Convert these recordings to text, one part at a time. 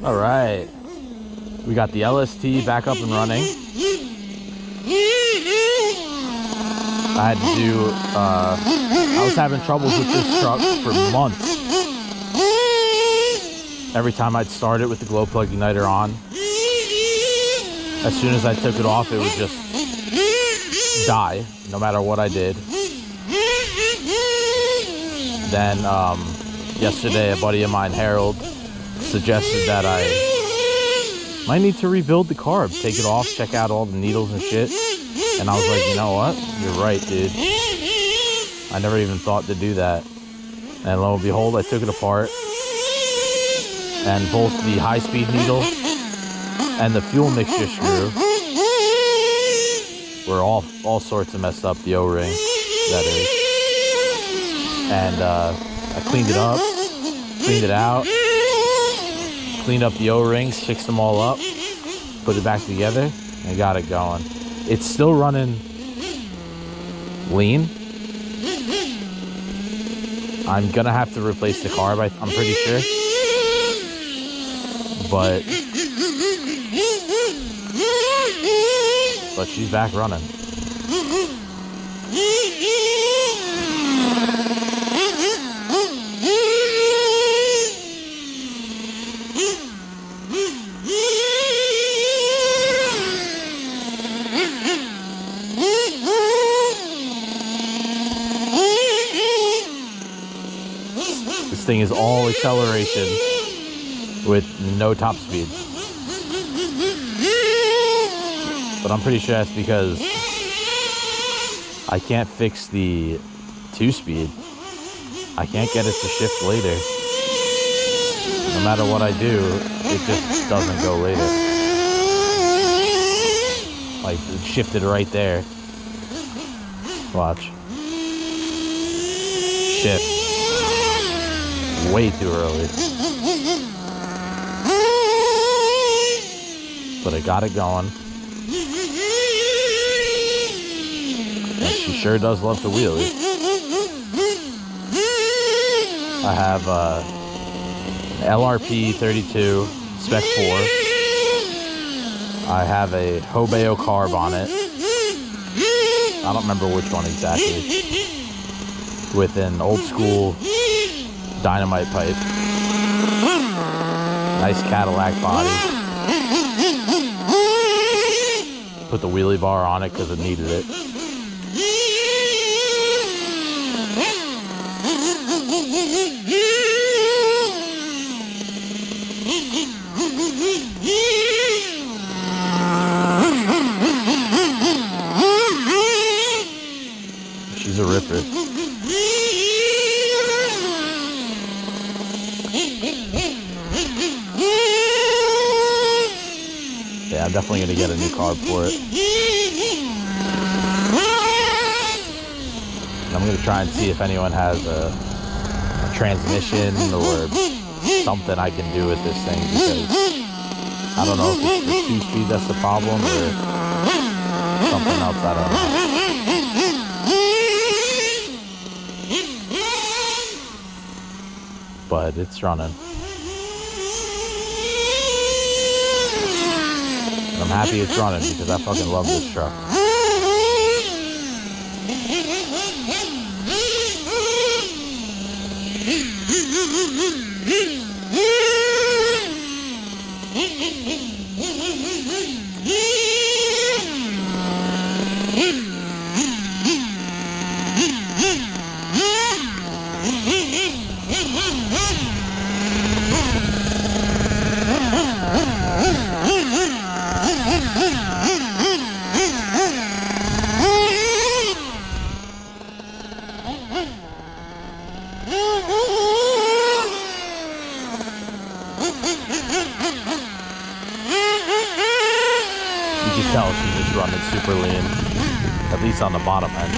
All right, we got the LST back up and running. I had to do, I was having troubles with this truck for months. Every time I'd start it with the glow plug igniter on, as soon as I took it off, it would just die, no matter what I did. Then, yesterday, a buddy of mine, Harold, suggested that I might need to rebuild the carb, take it off, check out all the needles and shit. And I was like, you know what? You're right, dude. I never even thought to do that. And lo and behold, I took it apart. And both the high-speed needle and the fuel mixture screw were all sorts of messed up, the O-ring, that is. And I cleaned it up, cleaned it out, cleaned up the O-rings, fixed them all up, put it back together, and got it going. It's still running lean. I'm gonna have to replace the carb, I'm pretty sure. But she's back running. This thing is all acceleration with no top speed. But I'm pretty sure that's because I can't fix the 2-speed. I can't get it to shift later. No matter what I do, it just doesn't go later. Like, it shifted right there. Watch. Shift. Way too early. But I got it going. And she sure does love to wheelie. I have LRP 32 Spec 4. I have a Hobeo carb on it. I don't remember which one exactly. With an old school dynamite pipe. Nice Cadillac body. Put the wheelie bar on it because it needed it. She's a ripper. Yeah, I'm definitely gonna get a new carb for it. And I'm gonna try and see if anyone has a transmission or something I can do with this thing, because I don't know if it's the 2-speed that's the problem or something else, I don't know. But it's running. I'm happy it's running because I fucking love this truck. You can tell she's just running super lean, at least on the bottom end.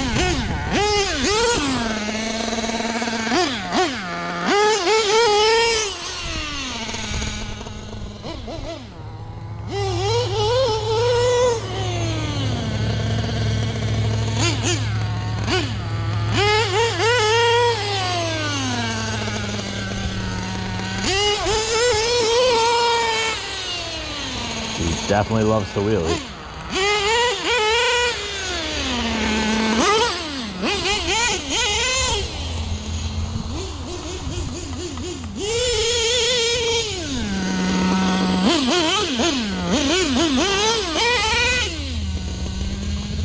Definitely loves to wheelie.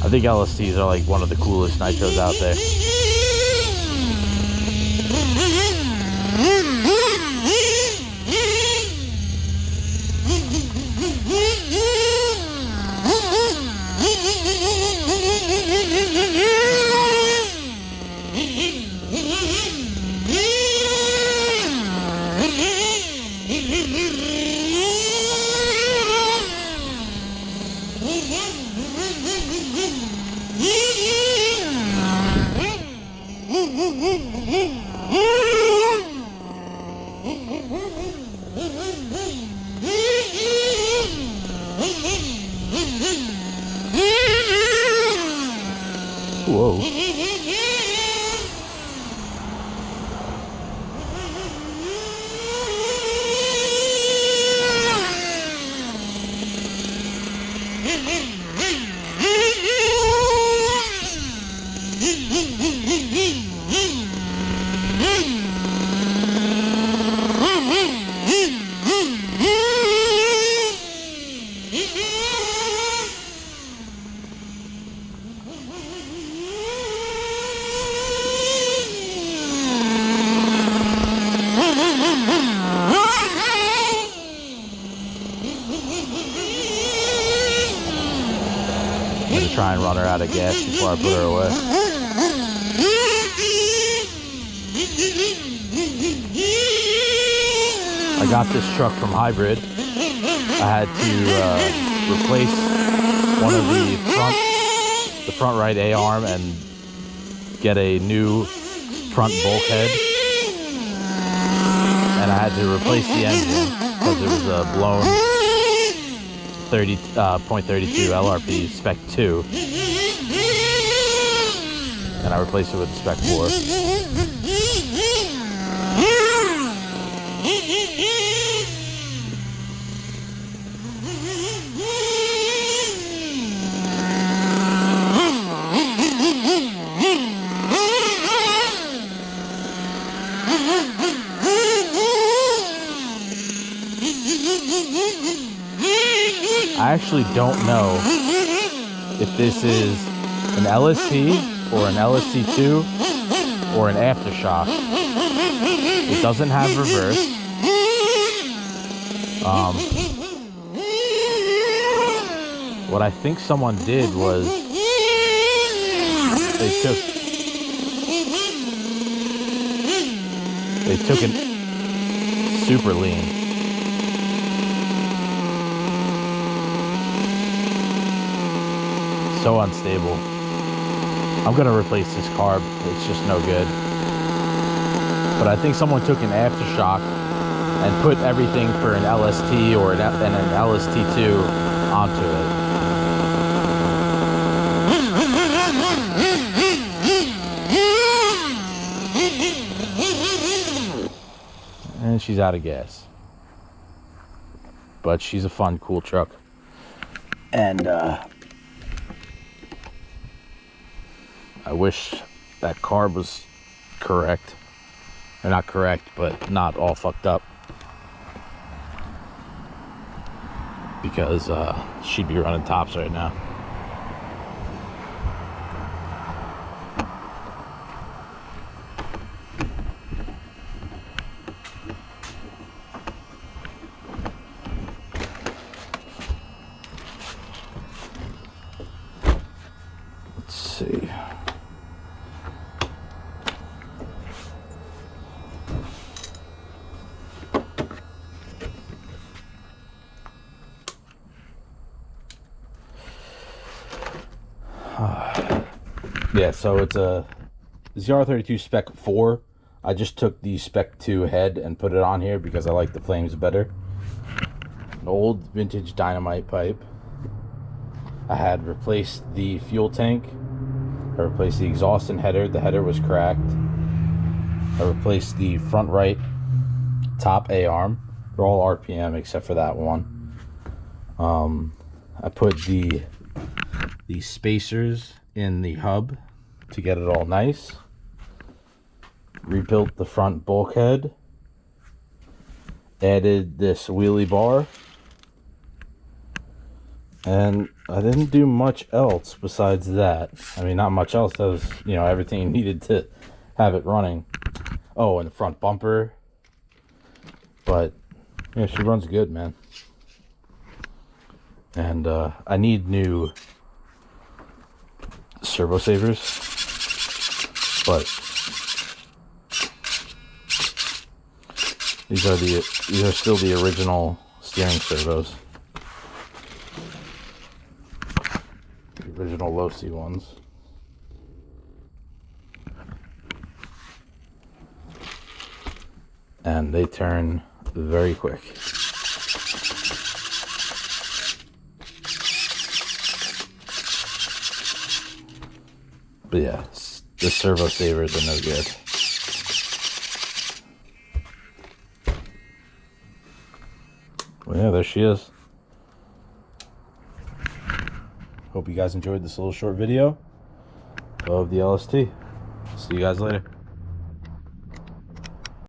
I think LSTs are like one of the coolest nitros out there. Whoa. I'm gonna try and run her out of gas before I put her away. I got this truck from Hybrid. I had to replace one of the front right A-arm and get a new front bulkhead. And I had to replace the engine because it was a blown 30.32 LRP Spec 2, and I replaced it with the Spec 4. I actually don't know if this is an LST or an LST2 or an aftershock. It doesn't have reverse. What I think someone did was they took it super lean. So unstable. I'm gonna replace this carb. It's just no good. But I think someone took an aftershock and put everything for an LST or an LST2 onto it. And she's out of gas. But she's a fun, cool truck. And I wish that carb was correct. Or not correct, but not all fucked up. Because she'd be running tops right now. Let's see. Yeah, so it's a ZR32 Spec 4. I just took the Spec 2 head and put it on here because I like the flames better. An old vintage dynamite pipe. I had replaced the fuel tank. I replaced the exhaust and header. The header was cracked. I replaced the front right top A-arm. They're all RPM except for that one. I put the spacers in the hub to get it all nice. Rebuilt the front bulkhead. Added this wheelie bar. And I didn't do much else besides that. I mean, not much else. That was, you know, everything you needed to have it running. Oh, and the front bumper. But, yeah, she runs good, man. And I need new servo savers. But these are still the original steering servos. The original LST ones. And they turn very quick. But yeah, the servo savers are no good. Well, yeah, there she is. Hope you guys enjoyed this little short video of the LST. See you guys later.